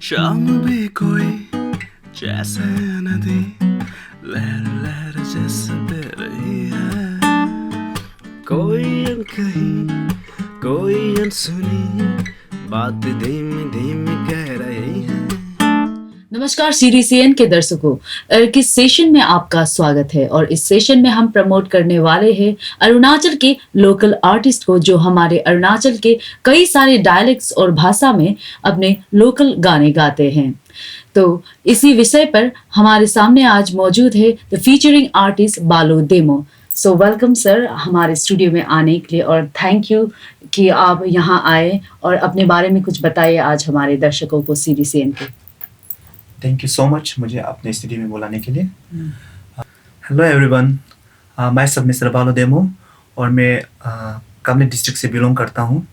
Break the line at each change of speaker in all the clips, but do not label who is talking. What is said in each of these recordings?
शाम भी कोई जैसे नदी लहर लहर जैसे बह रही है। कोई अनकही कोई अनसुनी बात धीमी धीमी कह रही है।
नमस्कार सीरीसीएन के दर्शकों, किस सेशन में आपका स्वागत है। और इस सेशन में हम प्रमोट करने वाले हैं अरुणाचल के लोकल आर्टिस्ट को, जो हमारे अरुणाचल के कई सारे डायलेक्ट्स और भाषा में अपने लोकल गाने गाते हैं। तो इसी विषय पर हमारे सामने आज मौजूद है द फीचरिंग आर्टिस्ट बालो देमो। सो वेलकम सर हमारे स्टूडियो में आने के लिए, और थैंक यू कि आप यहाँ आए और अपने बारे में कुछ बताइए आज हमारे दर्शकों को सीरीसीएन के।
थैंक यू सो मच मुझे अपने स्टूडियो में बुलाने के लिए। हेलो एवरीवन, मैं सब मिस्टर बालो देमो और मैं कामले डिस्ट्रिक्ट से बिलोंग करता हूँ।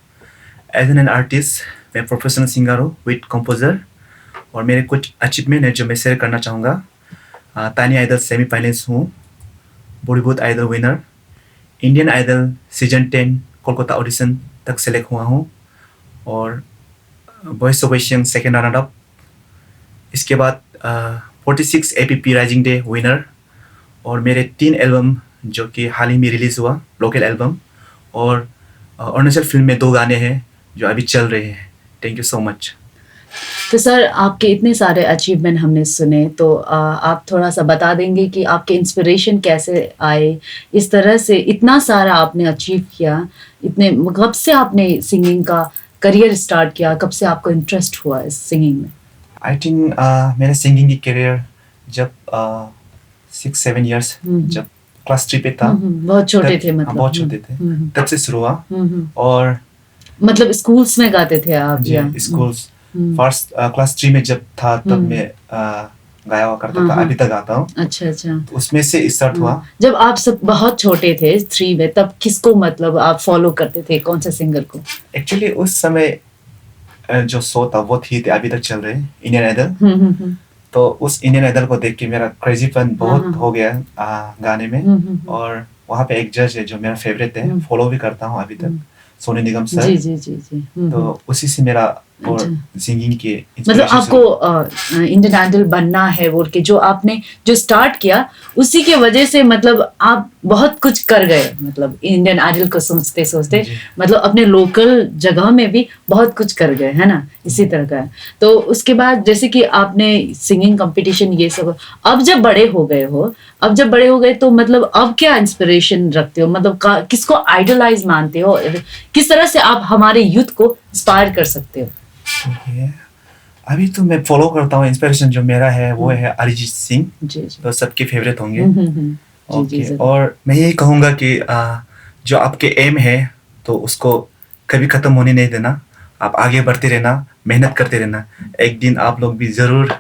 एज एन आर्टिस्ट मैं प्रोफेशनल सिंगर हूँ विद कंपोजर, और मेरे कुछ अचीवमेंट है जो मैं शेयर करना चाहूँगा। तानी आइडल सेमीफाइनल्स हूँ, Bollywood Idol winner, Indian Idol season 10 Kolkata audition तक सेलेक्ट हुआ हूँ, और voice of Asian second runner up. इसके बाद 46 APP राइजिंग डे विनर, और मेरे 3 एल्बम जो कि हाल ही में रिलीज़ हुआ लोकल एल्बम, और अरुणाचल फिल्म में 2 गाने हैं जो अभी चल रहे हैं। Thank you so much.
तो सर आपके इतने सारे अचीवमेंट हमने सुने, तो आप थोड़ा सा बता देंगे कि आपके इंस्पिरेशन कैसे आए, इस तरह से इतना सारा आपने अचीव किया। इतने कब से आपने सिंगिंग का करियर स्टार्ट किया, कब से आपको इंटरेस्ट हुआ इस सिंगिंग में?
आई थिंक मेरा सिंगिंग की करियर जब 6-7 इयर्स जब क्लास 3 पे था,
बहुत छोटे थे मतलब।
बहुत छोटे थे तब से शुरू हुआ। और
मतलब स्कूल्स में गाते थे आप? या
स्कूल्स फर्स्ट क्लास 3 में जब था तब मैं गाया हुआ करता था, अभी तक गाता हूँ।
अच्छा।
तो उसमें से स्टार्ट हुआ।
जब आप सब बहुत छोटे थे 3 में, तब किसको मतलब आप फॉलो करते थे, कौन से सिंगर को?
एक्चुअली उस समय जो शो था वो थी अभी तक चल रहे इंडियन आइडल। तो उस इंडियन आइडल को देख के मेरा क्रेजीपन बहुत हो गया गाने में। और वहाँ पे एक जज है जो मेरा फेवरेट है, फॉलो भी करता हूँ अभी तक, सोनू निगम सर।
जी।
तो उसी से मेरा और सिंगिंग के
मतलब आपको इंडियन आइडल बनना है बोल के जो आपने जो स्टार्ट किया, उसी के वजह से मतलब आप बहुत कुछ कर गए। मतलब इंडियन आइडल को सोचते सोचते मतलब अपने लोकल जगह में भी बहुत कुछ कर गए, है ना? इसी तरह का है। तो उसके बाद जैसे कि आपने सिंगिंग कंपटीशन ये सब, अब जब बड़े हो गए तो मतलब अब क्या इंस्पिरेशन रखते हो? मतलब किसको आइडलाइज मानते हो? किस तरह से आप हमारे यूथ को इंस्पायर कर सकते हो?
अभी तो मैं फॉलो करता हूँ, इंस्पिरेशन जो मेरा है वो है अरिजीत सिंह। तो सबके फेवरेट होंगे। ओके, और मैं यही कहूँगा कि जो आपके एम है तो उसको कभी ख़त्म होने नहीं देना। आप आगे बढ़ते रहना, मेहनत करते रहना। एक दिन आप लोग भी ज़रूर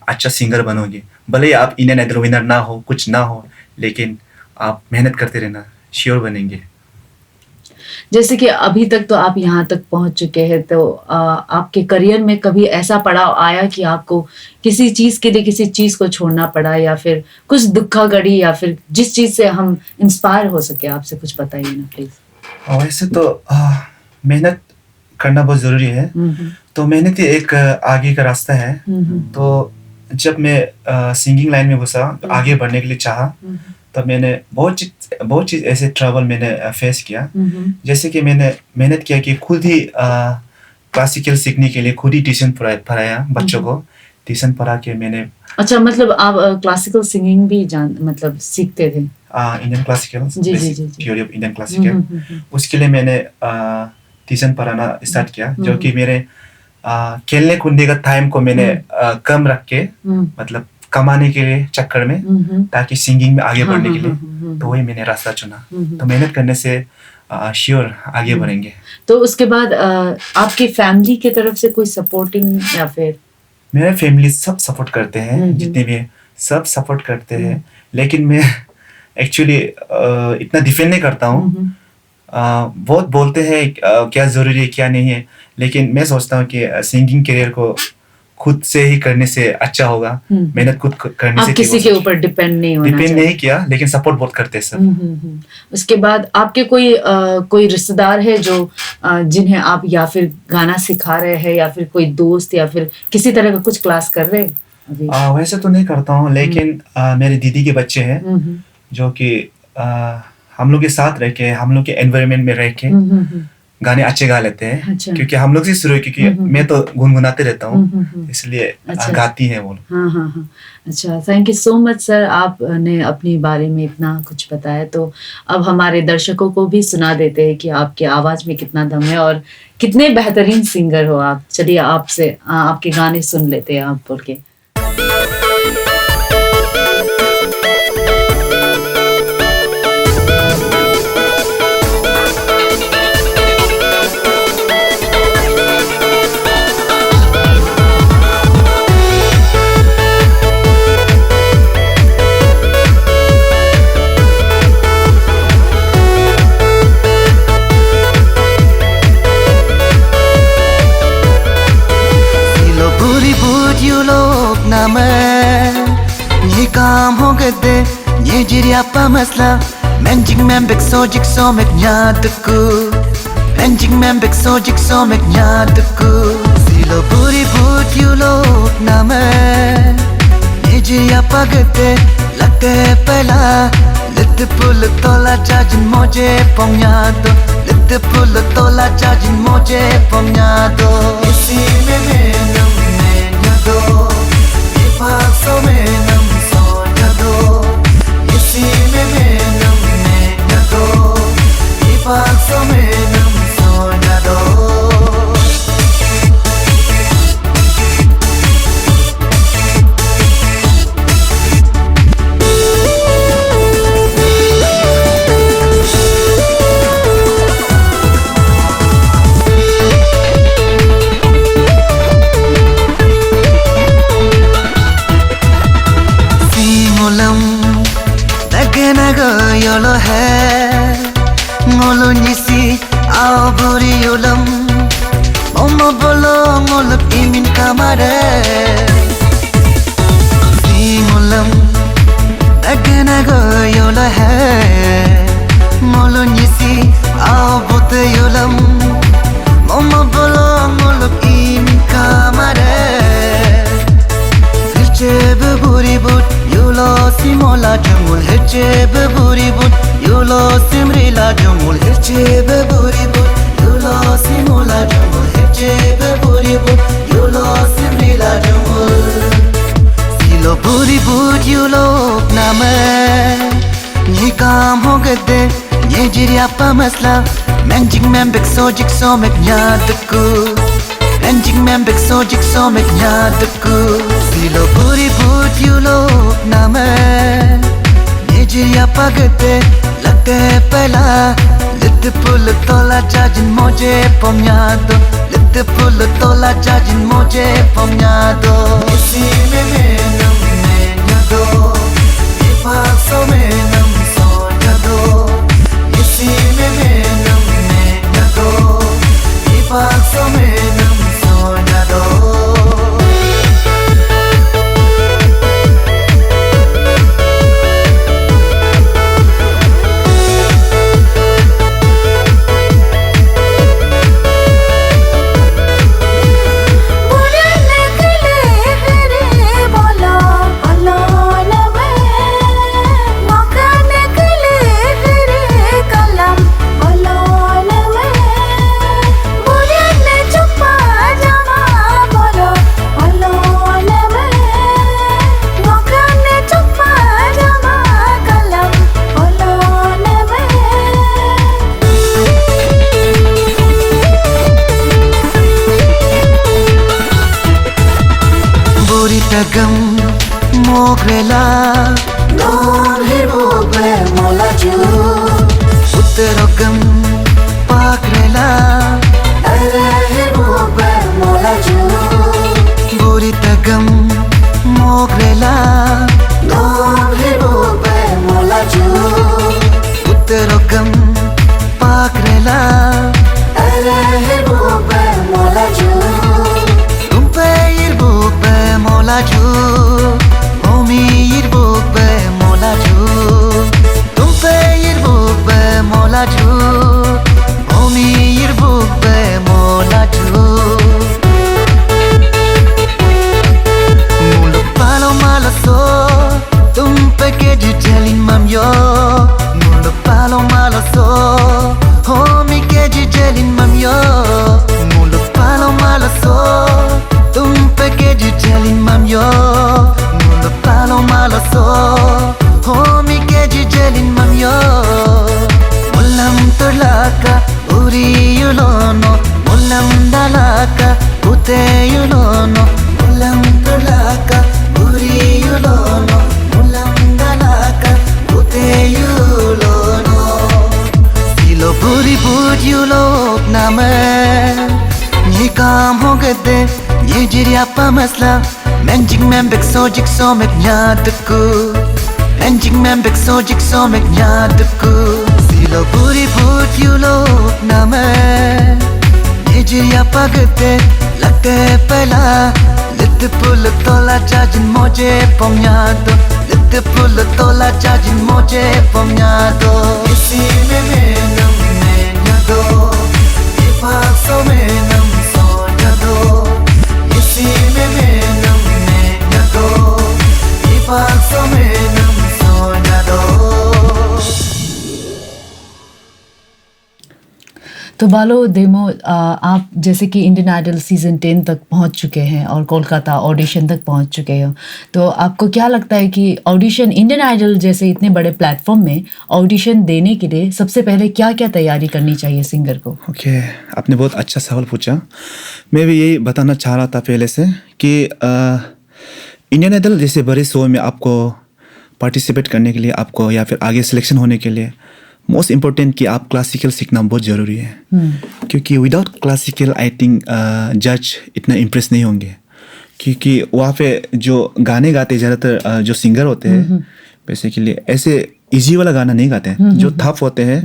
अच्छा सिंगर बनोगे। भले ही आप इंडियन आइडल विनर ना हो, कुछ ना हो, लेकिन आप मेहनत करते रहना, श्योर बनेंगे।
जैसे कि अभी तक तो आप यहाँ तक पहुँच चुके हैं, तो आपके करियर में कभी ऐसा पड़ाव आया कि आपको किसी चीज़ के लिए किसी चीज़ को छोड़ना पड़ा, या फिर कुछ दुखा घड़ी, या फिर जिस चीज़ से हम इंस्पायर हो सके? आपसे कुछ बताइए ना प्लीज।
वैसे तो मेहनत करना बहुत ज़रूरी है। तो मेहनत ही एक आगे का रास्ता है। तो जब मैं सिंगिंग लाइन में घुसा, तो आगे बढ़ने के लिए चाहा, तब मैंने बहुत चीज़ ऐसे ट्रबल मैंने फेस किया। जैसे कि मैंने मेहनत किया कि खुद ही क्लासिकल सीखने के लिए खुद ही ट्यूशन पढ़ाया बच्चों को। ट्यूशन पढ़ा के मैंने।
अच्छा, मतलब आप क्लासिकल सिंगिंग भी मतलब सीखते थे?
इंडियन क्लासिकल,
जी।
Theory of Indian classical. उसके लिए मैंने ट्यूशन पढ़ाना स्टार्ट किया, जो कि मेरे खेलने कूदने का टाइम को मैंने कम रख के, मतलब कमाने के लिए चक्कर में, ताकि सिंगिंग में आगे बढ़ने के लिए। तो वही मैंने रास्ता चुना। तो मेहनत करने से श्योर आगे बढ़ेंगे।
तो उसके बाद आपकी फैमिली की तरफ से कोई सपोर्टिंग, या फिर?
मेरे फैमिली सब सपोर्ट करते हैं, जितने भी सब सपोर्ट करते हैं। लेकिन मैं एक्चुअली इतना डिफेंड नहीं करता हूँ। बहुत बोलते हैं क्या ज़रूरी है क्या नहीं है, लेकिन मैं सोचता हूँ कि सिंगिंग करियर को खुद से ही करने से अच्छा होगा, मेहनत खुद करने से
आप किसी के ऊपर डिपेंड नहीं होना
डिपेंड
चाहिए।
नहीं किया, लेकिन सपोर्ट बहुत करते हैं सब।
उसके बाद आपके कोई रिश्तेदार है जो जिन्हें आप या फिर गाना सिखा रहे हैं, या फिर कोई दोस्त, या फिर किसी तरह का कुछ क्लास कर रहे हैं अभी?
वैसे तो नहीं करता हूँ, लेकिन मेरे दीदी के बच्चे हैं जो कि हम लोग के साथ रह के, हम लोग के एनवायरनमेंट में रह के गाने अच्छे गा लेते हैं।
अच्छा।
क्योंकि हम लोग से शुरू है, क्योंकि मैं तो गुनगुनाते रहता हूँ, इसलिए
अच्छा।
गाती हैं वो लोग।
हाँ। अच्छा, thank you so much sir, आपने अपने बारे में इतना कुछ बताया। तो अब हमारे दर्शकों को भी सुना देते हैं कि आपकी आवाज में कितना दम है और कितने बेहतरीन सिंगर हो आप। चलिए आपसे आपके गाने सुन लेते हैं, आप बोल के।
ये काम हो गए ये जिरिया pa masla menjing membek sojik somek nyadku menjing membek sojik somek nyadku silo buri but you lok name ये जिरिया pa gate लगते पहला लित पुल तोला चाजिन मोजे पोंया दो लित पुल तोला चाजिन मोजे पोंया दो इसी में नम दो पासो में नम सोना दो इसी में नम दो पासो में नम सोना दो yolo hai ngolo nisi ao buri yolam momo bolo ngolo imin kamare singolam dagana go yolo hai ngolo nisi ao bote yolam momo bolo ngolo imin kamare Hechebe buri but yulo simola jumul hechebe buri but yulo simrila jumul hechebe buri but yulo simola jumul hechebe buri but yulo simrila jumul silo buri but yulo name ye kaam ho gade ye jiriya pa masla menjing membek sojik somek nyadku menjing membek sojik somek nyadku silo buri but you lok name ye jiya pagate lagte pehla lit pul tola chajin moje pomya do lit pul tola chajin moje pomya do isi में नम में दो ये पासो में नम सोना दो इसी में नम में दो ये पासो में नम सोना दो Dagam mogrela non hirbobe molaju utterogam pakrela are hirbobe molaju buri dagam mogrela non hirbobe molaju utterogam pakrela are hirbobe molaju tumpe hirbobe pam ho gade ye jiri apa masla menjing membek sojik so mek nyatku menjing membek sojik so mek nyatku silo puri put you lok na main ye jiri apa gade lagte pehla lit pul tola jajin moje pom nyado lit pul tola jajin moje pom nyado isi me nam me nyado ye pa so me nam so nyado isi me nam me nyado ye pa so me nam so nyado.
तो बालो demo आप जैसे कि Indian idol season 10 तक पहुंच चुके हैं और कोलकाता ऑडिशन तक पहुंच चुके हो, तो आपको क्या लगता है कि ऑडिशन इंडियन आइडल जैसे इतने बड़े प्लेटफॉर्म में ऑडिशन देने के लिए सबसे पहले क्या क्या तैयारी करनी चाहिए सिंगर को?
ओके, आपने बहुत अच्छा सवाल पूछा। मैं भी यही बताना चाह रहा था पहले से कि इंडियन आइडल जैसे बड़े शो में आपको पार्टिसिपेट करने के लिए आपको या फिर आगे सिलेक्शन होने के लिए मोस्ट इम्पोर्टेंट कि आप क्लासिकल सीखना बहुत ज़रूरी है। क्योंकि विदाउट क्लासिकल आई थिंक जज इतना इम्प्रेस नहीं होंगे, क्योंकि वहाँ पे जो गाने गाते ज़्यादातर जो सिंगर होते हैं बेसिकली ऐसे इजी वाला गाना नहीं गाते हैं, जो टफ होते हैं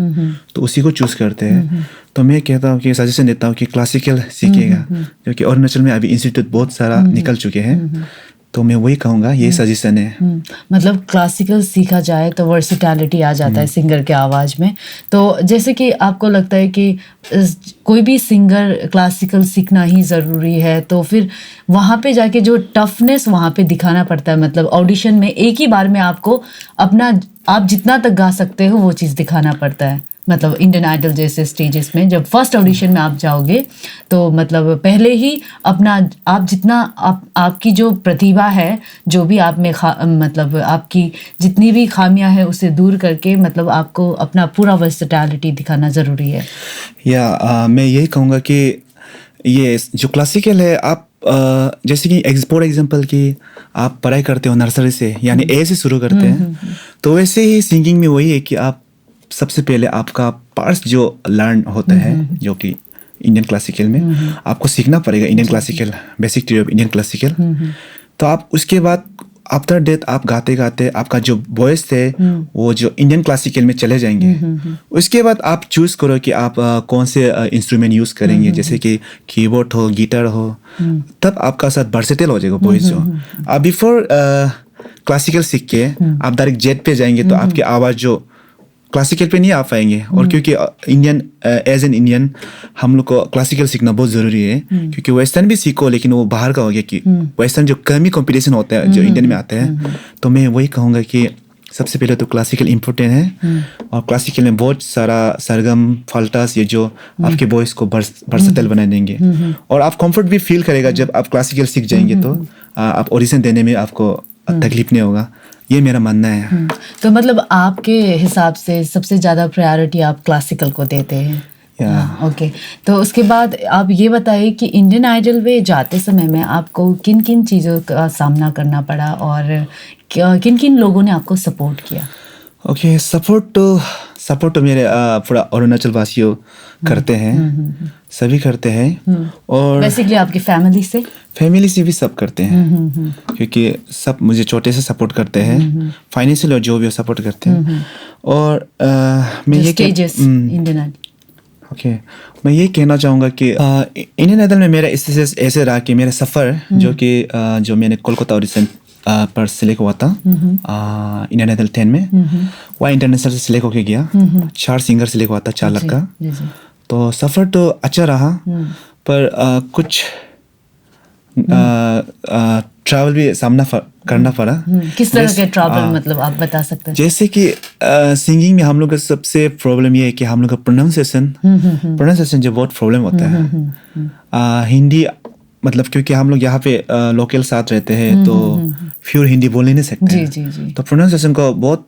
तो उसी को चूज़ करते हैं। तो मैं कहता हूँ कि सजेशन देता हूँ कि क्लासिकल सीखिएगा, क्योंकि अरुणाचल में अभी इंस्टीट्यूट बहुत सारा निकल चुके हैं। तो मैं वही कहूँगा, ये सजेशन है।
मतलब क्लासिकल सीखा जाए तो वर्सिटैलिटी आ जाता है सिंगर के आवाज़ में। तो जैसे कि आपको लगता है कि कोई भी सिंगर क्लासिकल सीखना ही ज़रूरी है, तो फिर वहाँ पे जाके जो टफनेस वहाँ पे दिखाना पड़ता है, मतलब ऑडिशन में एक ही बार में आपको अपना आप जितना तक गा सकते हो वो चीज़ दिखाना पड़ता है। मतलब इंडियन आइडल जैसे स्टेजेस में जब फर्स्ट ऑडिशन में आप जाओगे तो मतलब पहले ही अपना आप जितना आपकी जो प्रतिभा है, जो भी आप में मतलब आपकी जितनी भी खामियां हैं उसे दूर करके मतलब आपको अपना पूरा वर्सेटैलिटी दिखाना ज़रूरी है।
मैं यही कहूँगा कि ये जो क्लासिकल है आप जैसे कि फॉर एग्जांपल कि आप पढ़ाई करते हो नर्सरी से, यानी ए से शुरू करते हैं, तो वैसे ही सिंगिंग में वही है कि आप सबसे पहले आपका पार्ट्स जो लर्न होता है, जो कि इंडियन क्लासिकल में आपको सीखना पड़ेगा, Indian classical basic theory of Indian classical. तो आप उसके बाद आफ्टर डेथ आप गाते गाते आपका जो वॉइस थे वो जो इंडियन क्लासिकल में चले जाएंगे। उसके बाद आप चूज़ करो कि आप कौन से इंस्ट्रूमेंट यूज़ करेंगे, जैसे कि कीबोर्ड हो, गिटार हो, तब आपका साथ वर्सेटाइल हो जाएगा वॉइस। जो आप बिफोर क्लासिकल सीख के आप डायरेक्ट जेट पे जाएंगे तो आपकी आवाज़ जो क्लासिकल पे नहीं आ पाएंगे। और क्योंकि इंडियन एज एन इंडियन हम लोग को क्लासिकल सीखना बहुत ज़रूरी है, क्योंकि वेस्टर्न भी सीखो लेकिन वो बाहर का हो गया कि वेस्टर्न जो कम ही कॉम्पिटिशन होता है जो इंडियन में आते हैं। तो मैं वही कहूँगा कि सबसे पहले तो क्लासिकल इम्पोर्टेंट है, और क्लासिकल में बहुत सारा सरगम फाल्टास ये जो आपके वॉइस को वर्सेटाइल बना देंगे, और आप कंफर्ट भी फील करेगा जब आप क्लासिकल सीख जाएंगे। तो आप ऑडिशन देने में आपको तकलीफ नहीं होगा, ये मेरा मानना है।
तो मतलब आपके हिसाब से सबसे ज़्यादा प्रायोरिटी आप क्लासिकल को देते हैं? ओके। तो उसके बाद आप ये बताइए कि इंडियन आइडल में जाते समय में आपको किन किन चीज़ों का सामना करना पड़ा और किन किन लोगों ने आपको सपोर्ट किया?
ओके, सपोर्ट तो मेरे पूरा अरुणाचल वासियों करते हैं, सभी करते हैं। और
बेसिकली आपकी फैमिली से भी सब करते हैं, क्योंकि सब मुझे छोटे से सपोर्ट करते हैं, फाइनेंशियल और जो भी सपोर्ट करते हैं। और मैं ये ओके, मैं ये कहना चाहूँगा कि इंडियन आइडल में मेरा ऐसे रहा कि मेरा सफ़र जो मैंने कोलकाता ऑडिशन पर सिलेक्ट हुआ था इंडियन आइडल 10 में, वह इंटरनेशनल से सिलेक्ट होके गया। 4 सिंगर सिलेक्ट हुआ था, 4 लाख का। तो सफ़र तो अच्छा रहा, पर कुछ ट्रैवल भी सामना करना पड़ा। किस तरह के ट्रैवल मतलब आप बता सकते हैं?
जैसे कि सिंगिंग में हम लोग का सबसे प्रॉब्लम ये है कि हम लोग का प्रोनाउंसिएशन जो बहुत प्रॉब्लम होता है। हिंदी मतलब क्योंकि हम लोग यहाँ पे लोकल साथ रहते हैं तो प्योर हिंदी बोल नहीं सकते हैं, तो प्रोनाउंसिएशन को बहुत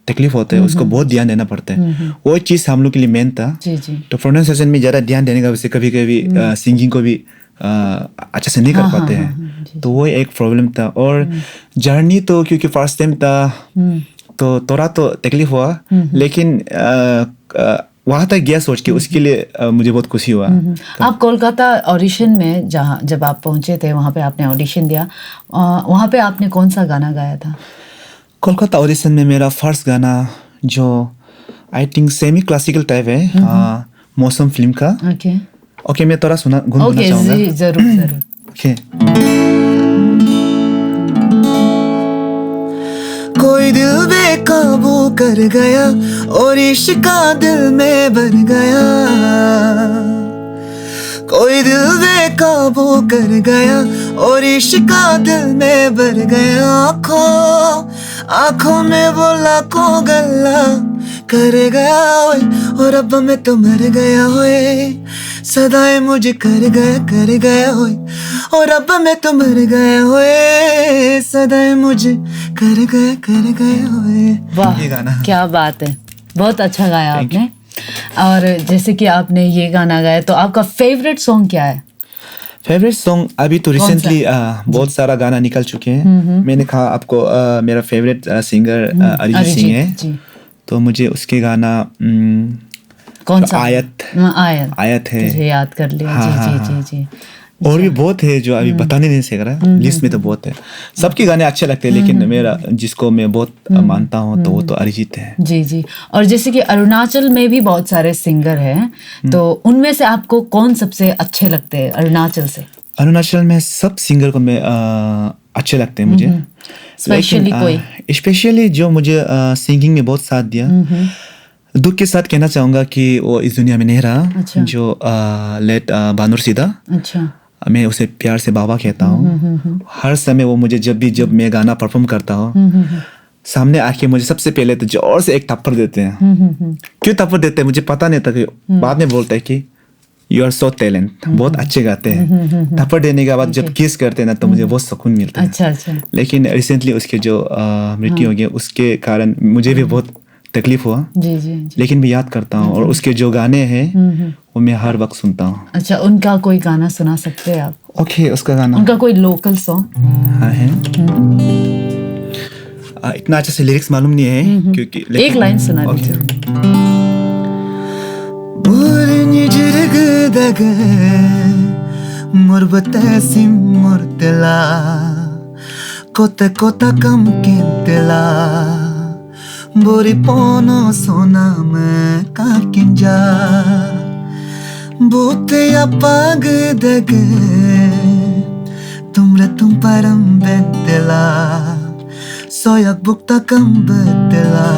तकलीफ होता है, उसको बहुत ध्यान देना पड़ता है। वो चीज़ हम लोग के लिए मेन था। तो प्रोनाउंसिएशन में ज़्यादा ध्यान देने का वजह से कभी कभी सिंगिंग को भी अच्छे से नहीं कर पाते हैं, तो वो एक प्रॉब्लम था। और जर्नी तो क्योंकि फर्स्ट टाइम था तो थोड़ा तो तकलीफ हुआ, लेकिन वहाँ तक गया सोच के, उसके लिए मुझे बहुत खुशी हुआ।
आप कोलकाता ऑडिशन में जब आप पहुंचे थे, वहाँ पे आपने ऑडिशन दिया, वहाँ पे आपने कौन सा गाना गाया था?
कोलकाता ऑडिशन में मेरा फर्स्ट गाना जो I think semi classical type है, मौसम फिल्म का। ओके, मैं थोड़ा गुनगुनाना चाहूँगा।
जी जरूर जरूर।
ओके।
कोई दिल बेकाबू कर गया और इश्का दिल में भर गया, कोई दिल बेकाबू कर गया और इश्का दिल में भर गया। आँखों में वो लाखों गल्ला कर गया ओए, और अब मैं तो मर गया ओए, सदाएं मुझे कर गया ओए, और अब मैं तो मर गया ओए, सदाएं मुझे कर गया ओए।
वाह,
ये गाना।
क्या बात है, बहुत अच्छा गाया आपने। और जैसे कि आपने ये गाना गाया, तो आपका फेवरेट सॉन्ग क्या है?
फेवरेट सॉन्ग अभी तो रिसेंटली बहुत सारा गाना निकल चुके हैं। मैंने कहा आपको मेरा फेवरेट सिंगर अरिजीत सिंह है, तो मुझे उसके गाना
कौन सा?
आयत है,
तुझे याद कर लिया। जी। जी।
और भी बहुत है जो अभी बताने नहीं सक रहा, लिस्ट में तो बहुत है। सबके गाने अच्छे लगते हैं, लेकिन मेरा जिसको मैं बहुत मानता हूँ तो वो तो अरिजीत है।
जी। और जैसे कि अरुणाचल में भी बहुत सारे सिंगर हैं, तो उनमें से आपको कौन सबसे अच्छे लगते हैं अरुणाचल से?
अरुणाचल में सब सिंगर को मैं अच्छे लगते हैं मुझे। स्पेशली जो मुझे सिंगिंग में बहुत साथ दिया, दुख के साथ कहना चाहूँगा कि वो इस दुनिया में नहीं रहा।
अच्छा।
जो लेट बानुर सीधा,
अच्छा,
मैं उसे प्यार से बाबा कहता हूँ। हर समय वो मुझे जब मैं गाना परफॉर्म करता हूँ, सामने आके मुझे सबसे पहले तो जोर से एक थप्पड़ देते हैं। क्यों थप्पड़ देते हैं मुझे पता नहीं था, कि बाद में बोलता है कि यू आर सो टैलेंट, बहुत अच्छे गाते हैं। थप्पड़ देने के बाद जब किस करते हैं ना, तो मुझे बहुत सुकून मिलता है।
अच्छा।
लेकिन रिसेंटली उसके जो मृत्यु हो गया, उसके कारण मुझे भी बहुत तकलीफ हुआ।
जी।
लेकिन मैं याद करता हूँ, और उसके जो गाने हैं वो मैं हर वक्त सुनता हूँ।
अच्छा, उनका कोई गाना सुना सकते हैं आप?
ओके, उसका गाना,
उनका कोई लोकल सॉन्ग?
हाँ है। इतना अच्छे से लिरिक्स मालूम नहीं है, क्योंकि
एक लाइन सुना दीजिए।
बुरनी जिरगदगे मुरबतैसी मुरतला कोता कम केंतला बोरी पोनो सोना में काकिंजा बूते या पाग दगे तुम परम बेंतला सोया बुक्ता कम बेतला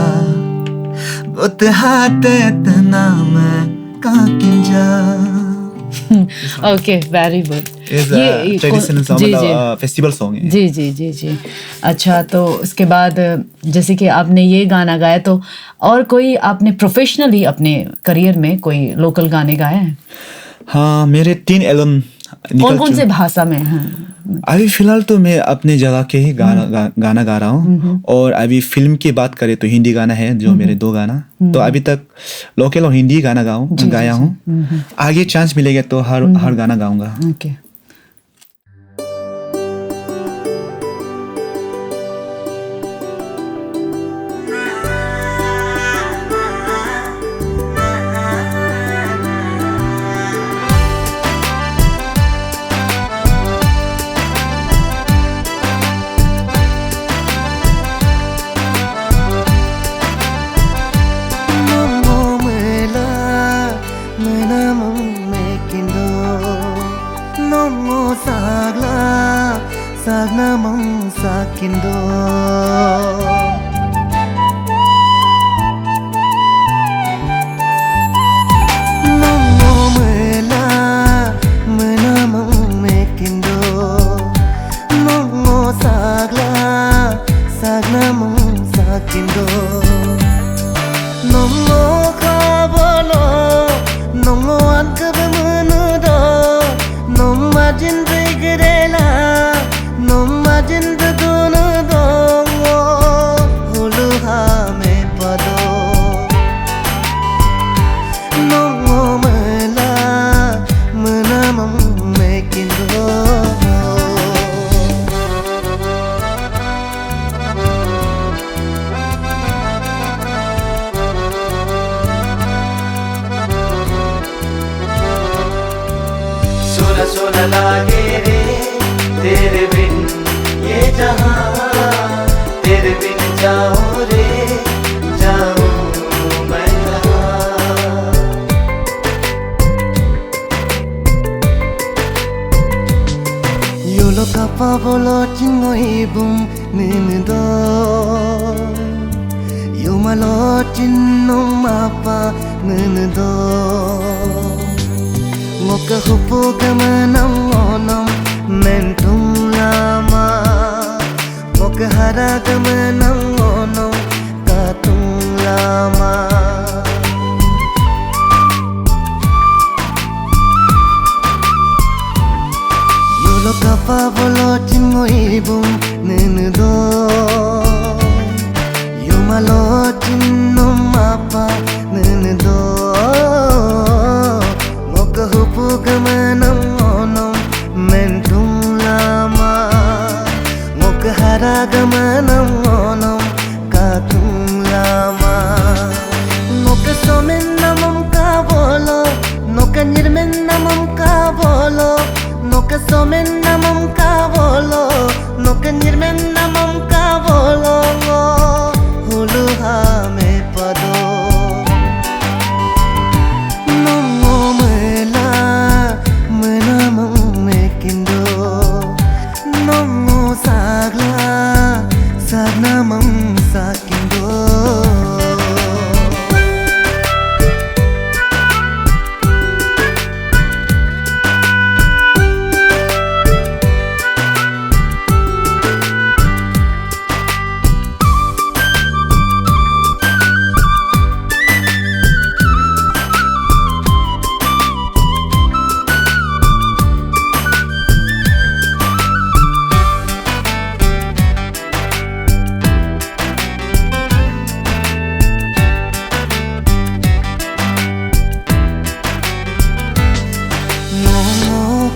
बूते हाथे तना में काकिंजा।
Okay, very good.
ये ट्रेडिशनल सॉन्ग, फेस्टिवल सॉन्ग है।
जी। अच्छा, तो उसके बाद जैसे कि आपने ये गाना गाया, तो और कोई आपने प्रोफेशनली अपने करियर में कोई लोकल गाने गाए हैं?
हाँ, मेरे 3 एल्बम
कौन से भाषा में हैं?
अभी फिलहाल तो मैं अपने जगह के ही गाना गा रहा हूँ। और अभी फिल्म की बात करें तो हिंदी गाना है जो मेरे 2 गाना। तो अभी तक लोकल और हिंदी गाना गाया हूँ। आगे चांस मिलेगा तो हर गाना गाऊंगा।
Okay.
Sagna mang sakindo Nongo mela mena mang mekindo Nongo sagna mang sakindo Nongo kabalo Nongo ankab manudo Nomma jindai girela Nomma jindu dunu dongo hulu hame pado Nongo mela menamam mekindo सोना लागे रे तेरे बिन ये जहां, तेरे बिन जाऊं रे जाऊं मैं कहाँ। Yolo kapa bolo chinoi bum nindo, yomalo chinno mapa nindo. Moka hupo gamanam onam mentum lama, moka hara gamanam onam katum lama. Yolo kapa bolo chinoi bum nindo, yomalo chinno mapa nindo. Moka hupo gamanam onam mentum lama, moka hara gamanam onam katum lama. Moka somen namam ka bolo, noka nirmen namam ka bolo, noka somen namam ka bolo, noka nirmen namam ka bolo. Hulu ha me pado nomo mela menamam me kindo, nomo sagla sagnamam sakindo.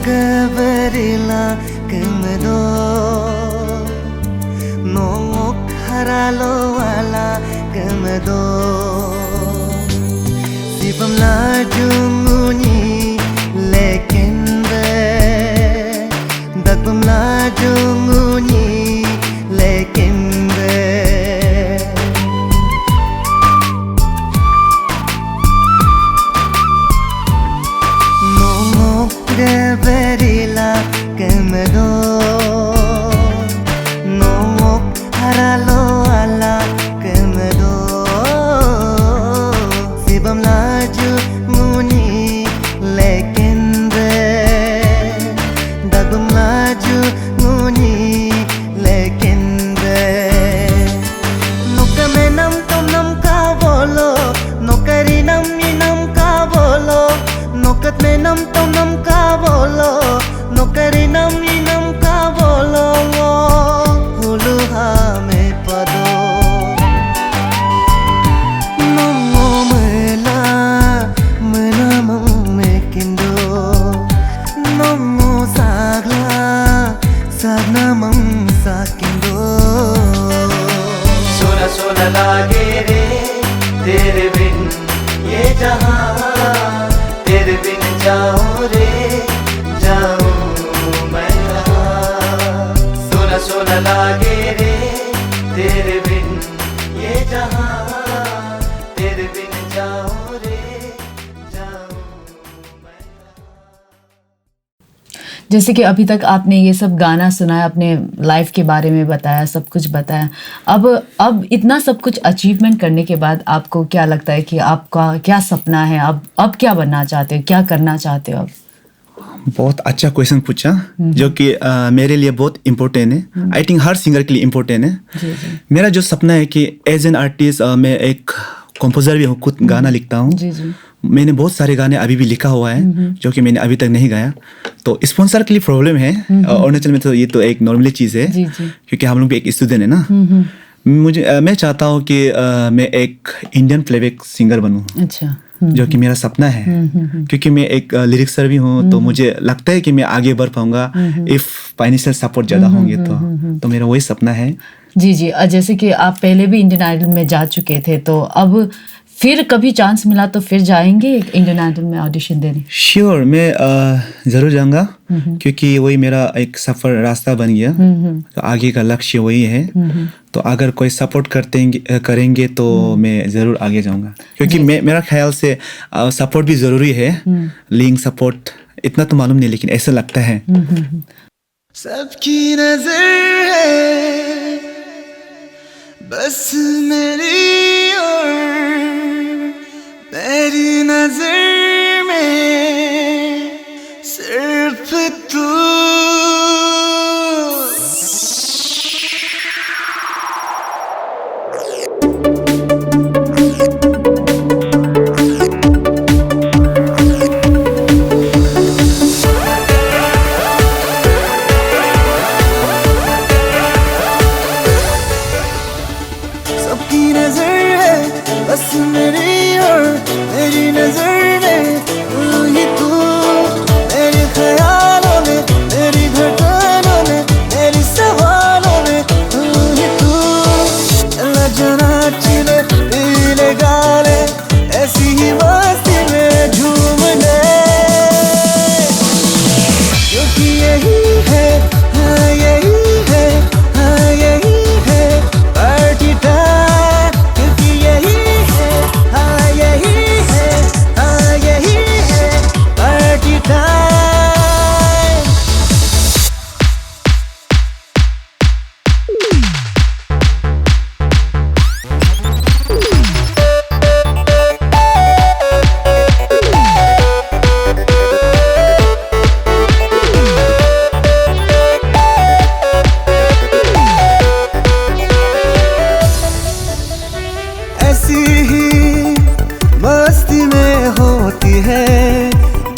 Keberila kemedo, nongok haralo wala kemedo. Sibam laju ngunyi lekin be, dagbam laju ngunyi lekin be. Keberila kemedo, nongok haralo ala kemedo. Sibam laju nguni lekin be, dagum laju nguni lekin be. Noka menam tom nam ka bolo, nokari nam inam ka bolo, nokat menam tom nam ka bolo, nokari nam inam ka bolo. Hulu ha me pado nomo mela menamam me kindo, nomo sagla sagnamam sakindo. सोना सोना लागे रे तेरे बिन ये जहां, तेरे बिन जाऊं रे जाऊं मैं कहाँ। सोना सोना लागे रे तेरे बिन ये जहां, तेरे बिन जाऊं रे जाऊं मैं कहाँ।
जैसे कि अभी तक आपने ये सब गाना सुनाया, अपने लाइफ के बारे में बताया, सब कुछ बताया। अब इतना सब कुछ अचीवमेंट करने के बाद आपको क्या लगता है कि आपका क्या सपना है? अब क्या बनना चाहते हो, क्या करना चाहते हो अब?
बहुत अच्छा क्वेश्चन पूछा, जो कि मेरे लिए बहुत इम्पोर्टेंट है। आई थिंक हर सिंगर के लिए इम्पोर्टेंट है।
जी जी
मेरा जो सपना है कि एज एन आर्टिस्ट मैं एक कंपोजर भी हूँ, खुद गाना लिखता हूँ।
जी जी
मैंने बहुत सारे गाने अभी भी लिखा हुआ है जो कि मैंने अभी तक नहीं गाया। तो स्पॉन्सर के लिए प्रॉब्लम है अरुणाचल में, तो ये तो एक नॉर्मली चीज़ है
जी जी
क्योंकि हम लोग भी एक स्टूडेंट है ना। मैं चाहता हूँ कि मैं एक इंडियन प्लेबैक सिंगर बनूँ,
अच्छा
जो कि मेरा सपना है। क्योंकि मैं एक लिरिक्सर भी हूँ, तो मुझे लगता है कि मैं आगे बढ़ पाऊंगा इफ फाइनेंशियल सपोर्ट ज़्यादा होंगे तो मेरा वही सपना है।
जी जी। जैसे कि आप पहले भी इंडियन आइडल में जा चुके थे, तो अब फिर कभी चांस मिला तो फिर जाएंगे इंडियन आइडल में ऑडिशन देने?
श्योर, मैं ज़रूर जाऊँगा, क्योंकि वही मेरा एक सफ़र रास्ता बन गया। तो आगे का लक्ष्य वही है। तो अगर कोई सपोर्ट करेंगे तो मैं ज़रूर आगे जाऊँगा, क्योंकि मेरा ख्याल से सपोर्ट भी ज़रूरी है। लिंक सपोर्ट इतना तो मालूम नहीं, लेकिन ऐसा लगता है।
सबकी नजर है बस मेरी और मेरी नजर में सिर्फ तू। सबकी नजर है बस मेरी और मेरी नजर में तू ही तू। मेरे ख्यालों में, मेरी धड़कनों में, मेरी सवालों में तू ही तू। चला जाना चिले पीले गाले, ऐसी ही मस्ती में झूमने, क्योंकि यही है, हाँ यही है, हाँ यही है पार्टी टाइम। क्योंकि यही है, हाँ यही है, हाँ यही है पार्टी टाइम। ऐसी ही मस्ती में होती है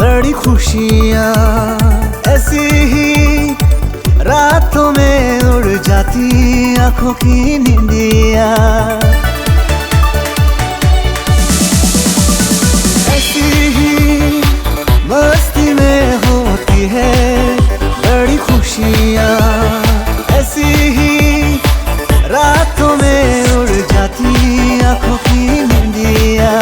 बड़ी खुशियाँ, ऐसी ही रातों में उड़ जाती आँखों की नींदियाँ। ऐसी ही मस्ती में होती है बड़ी खुशियाँ, ऐसी ही रातों में उड़ जाती आँखों की नींदियाँ।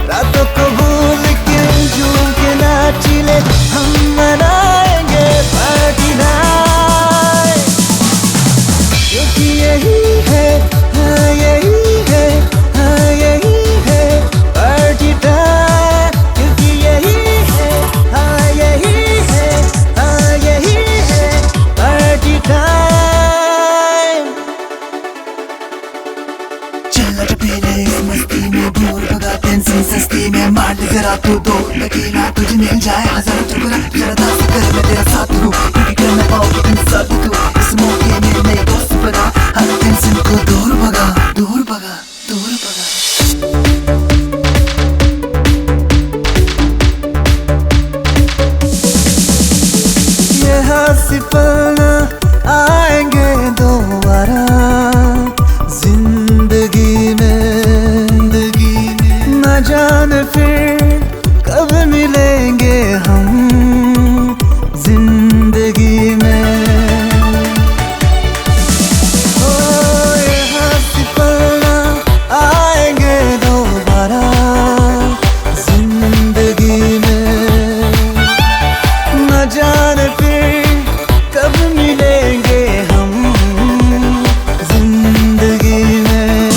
रातों को भूल के झूम के नाचिले, हम मनाएंगे पार्टी नाइट। क्योंकि यही है, हाँ यही है, हाँ यही है पार्टी टाइम। क्योंकि यही है, हाँ यही है, हाँ यही है पार्टी टाइम। चल पीले इस मस्ती में, भूल भगा टेंशन सस्ती में, मार ले जरा तू दो लकीला, तुझे मिल जाए हजारों टुकड़ा। जरा दास कर मैं तेरा साथ हूँ, क्योंकि कर मैं पाऊंगी इंसाफ तू। इस मौके में नई दोस्त बना, हर टेंशन को दूर भगा, दूर भगा, दूर भगा। ये हंसी पल आएंगे दोबारा जिंदगी में, न जाने फिर कब मिलेंगे हम जिंदगी में। ओ ये हंसी पल आएंगे दोबारा जिंदगी में, न जाने फिर कब मिलेंगे हम जिंदगी में।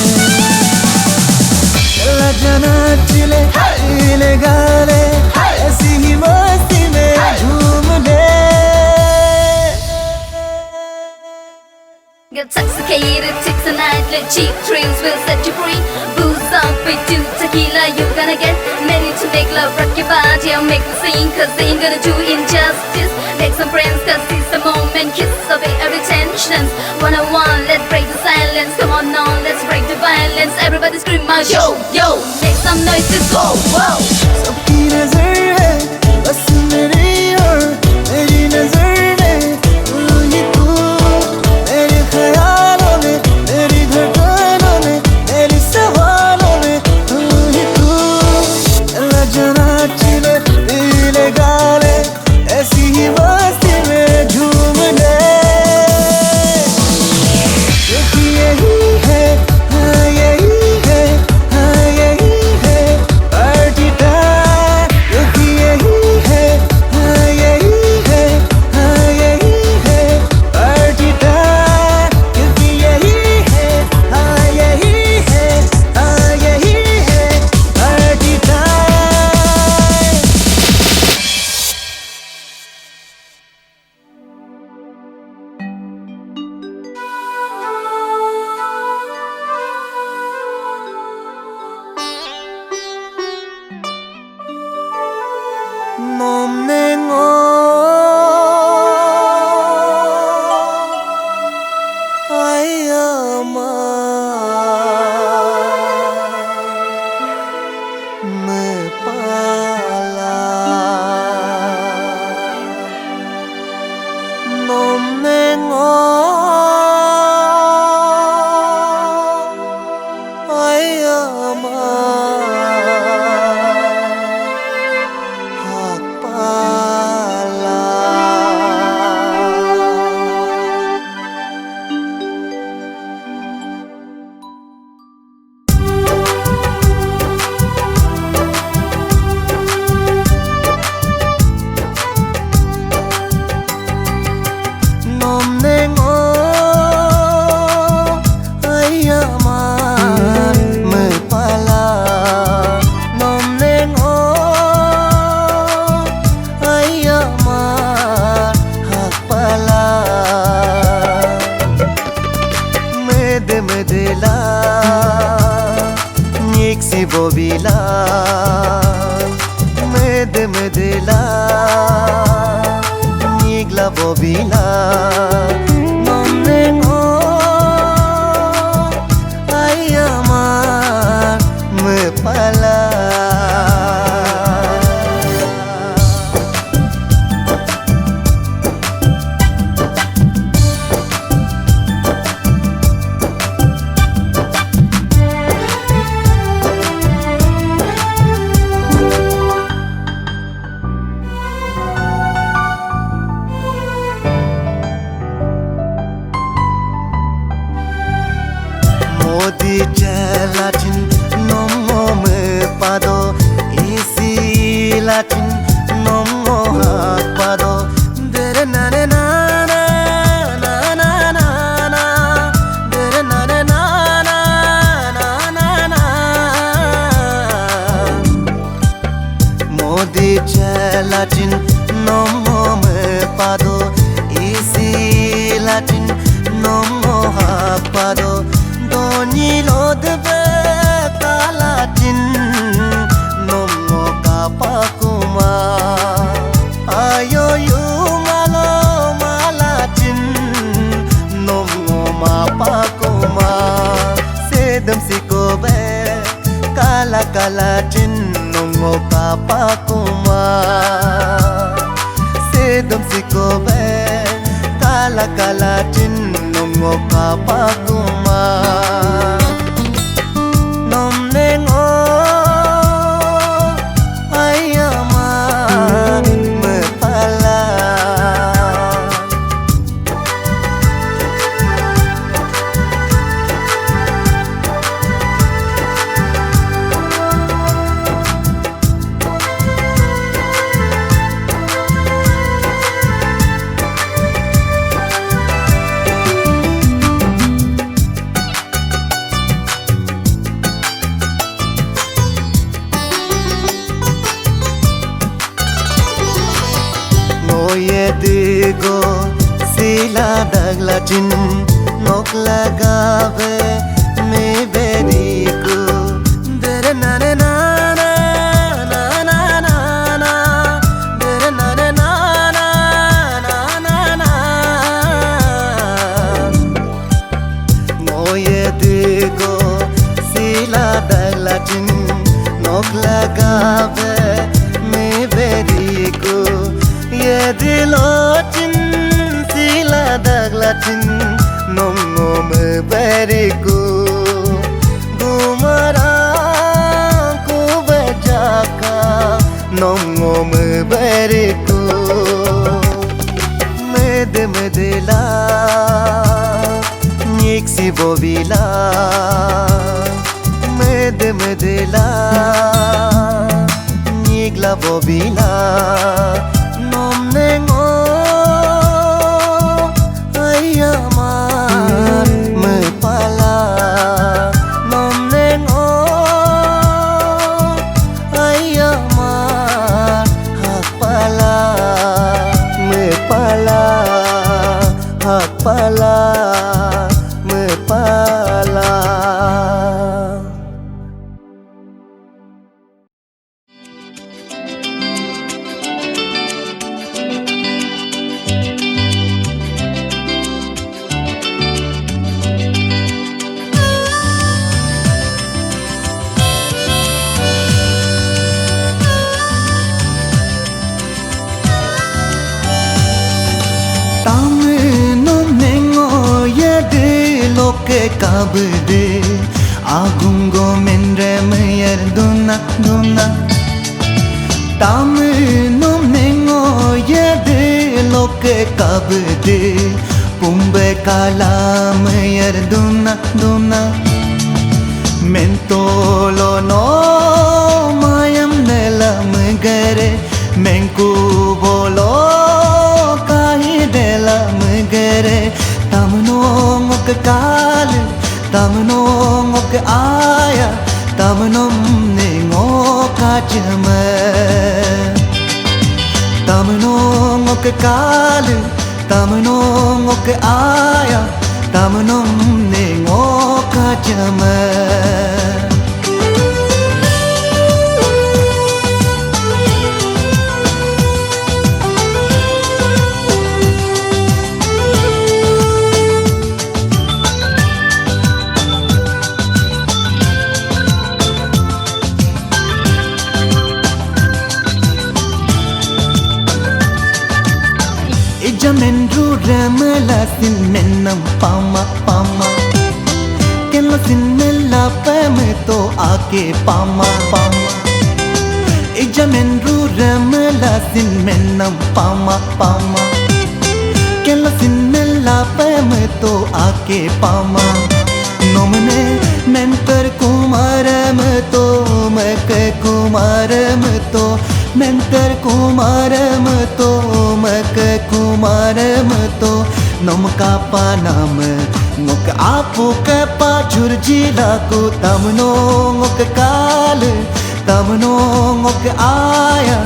चला जाना चिले पीले गाले, ऐसी ही मस्ती में झूमने।
Get intoxicated, takes a night, let cheap thrills will set you free. Booze up into tequila, you're gonna get married to make love, rock your body, I'll make the scene, cause they ain't gonna do injustice. Make some friends, cause it's the moment, kiss away every tension. One-on-one, let's break the silence, come on now, let's break the violence. Everybody scream out, yo, yo, make some noise, let's go, whoa.
सबकी नजर है बस मेरी और मेरी नजर में तू ही तू। मेरे ख्यालों में, मेरी धड़कनों में, मेरी सवालों में तू ही तू। चला जाना चिले पीले गाले, ऐसी ही मस्ती में झूमने, क्योंकि यही है, हाँ यही है, हाँ यही bobila medela nigla bobila nonengo ayamar mepala Latin nomo me pado isi Latin nomo pado dere na na na na na na na dere na na na na na na Modi Latin nomo me pado isi Latin nomo pado Doni lodbe kalatin nomo kapakuma ayo yu malo malatin nomo mapakuma sedam sikobe kala kalatin nomo kapakuma sedam sikobe kala kalatin nomo kapakuma nomnengo ayamar mepala Digo sila daglachin nok lagabe me beriku dere na na na na na na na dere na na na na na na moye digo sila daglachin nok lagabe me beriku ye dilochin sila daglachin nomo me beriku gumara ku bejaka nomo me beriku medela niksi bobila medela nigla bobila nomnengo ayamar mepala nomnengo ayamar hakpala mepala hakpala mepala Tamno mengo yede loke kabde agungo menre meyer duna duna Tamno mengo yede loke kabde pumbe kala meyer duna duna mentolo no mayam nelam gare menku bolo kahi delam gare tamno ngok kal tamno ngok aya tamnom ne ngoka jama tamno ngok kal tamno ngok aya tamnom ne ngoka jama Menru ramala sin mennam pama pama Kella sin mella pam to aake pama pama Ija menru ramala sin mennam pama pama Kella sin mella pam to aake pama Nomne mentor kumaram to mak kumaram to mentor kumaram to mak kumaram to nomka panam ngok apu ka pa jurjila ko tamno ngok kal tamno ngok aya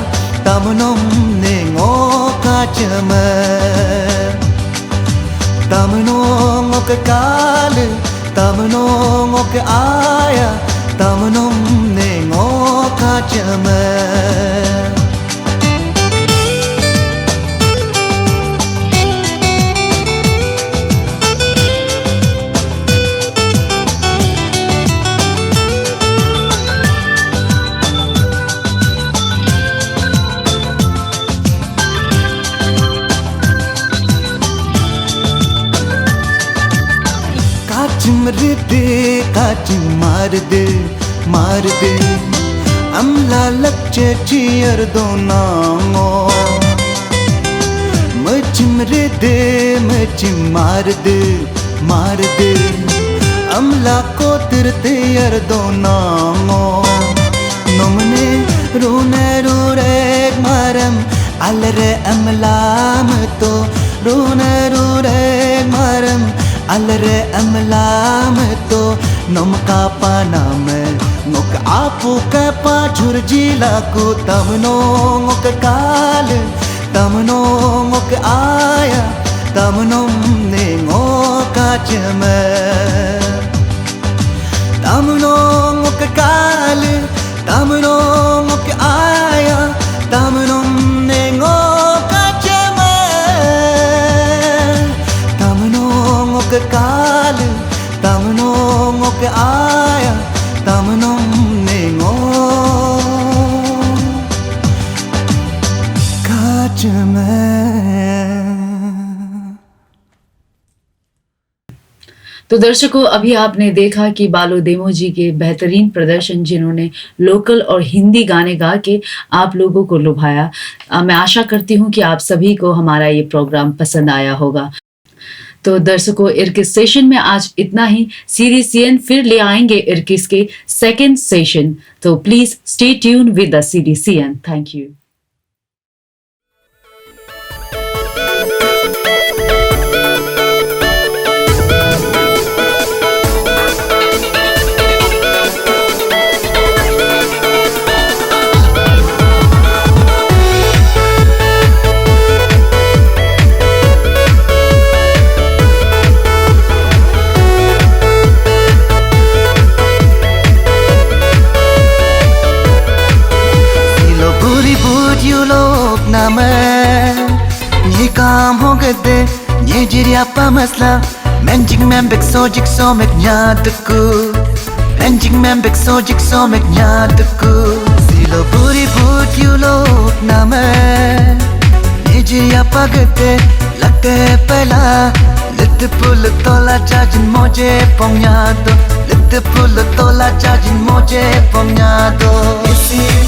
tamnom ne ngoka chama tamno ngok kal tamno ngok aya tamnom ne ngoka chama Kachim mar de amla lakche chiyar dona ngo machim mar de amla ko tirte yar dona ngo nomne rune rure maram alre amlam to rune rure maram alre amlam to nomka panam ngok apu ka pa jurjila ko tamno ngok kal tamno ngok aya tamnom ne ngoka chama tamno ngok kal tamno ngok aya tamnom ne ngoka chama tamno ngok kal tamno ngok aya tamnom ne ngoka chama
तो दर्शकों, अभी आपने देखा कि बालो देमो जी के बेहतरीन प्रदर्शन, जिन्होंने लोकल और हिंदी गाने गा के आप लोगों को लुभाया। मैं आशा करती हूँ कि आप सभी को हमारा ये प्रोग्राम पसंद आया होगा। तो दर्शकों, इर्किस सेशन में आज इतना ही। सीरीज सीएन फिर ले आएंगे इर्किस के सेकंड सेशन, तो please stay tune with the series CN. Thank you.
ये काम हो गए थे ये जिरिया पा मसला मैंजिंग में बिक्सो जिक्सो में न्यादकू मैंजिंग में बिक्सो जिक्सो में न्यादकू सिलो पूरी भूत यू लोग ना मैं ये जिरिया पा गए थे Late pela Lite pula tola jajin moje pomnyado Lite pula tola jajin moje pomnyado Isi